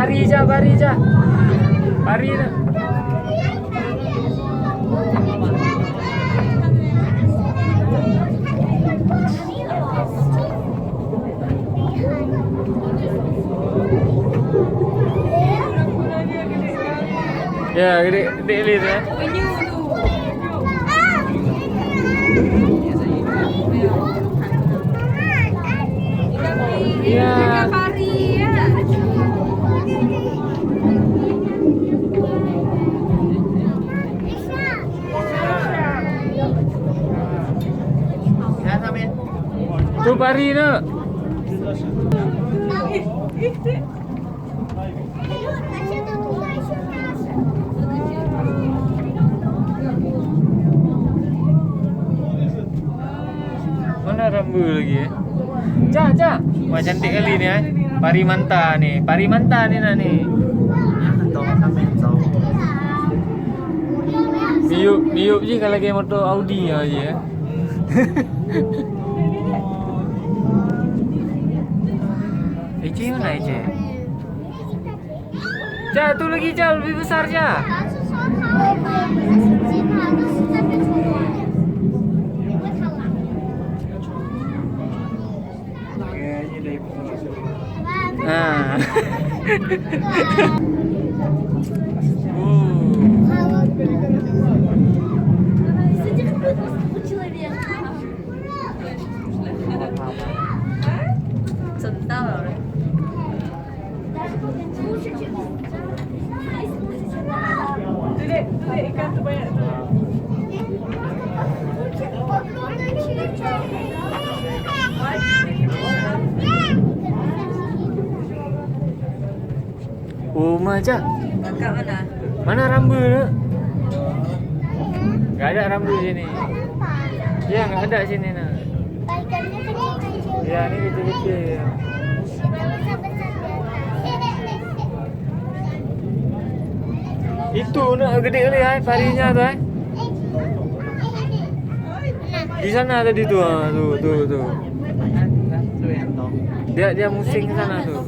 Pari je. Pari je. Ya, gede lihat ya. Iya. Tuh pari tuh. Mana rambu lagi ya? Cah. Wah cantik kali ni eh. Parimanta nih nak nih. Miyup je kalau kayak motor Audi aja ya. Ece mana Ece? Cah, tu lagi Cah, lebih besar Cah. Ah. Ikan tu banyak tu. Oh, Cah. Kakak mana? Mana rambu tu? Enggak ada rambu sini. Ya, enggak ada sini nak. Ya, ni kecil-kecil. Itu nak gede kali parinya tu Di sana tadi tu tu. Dia musing ke sana tu.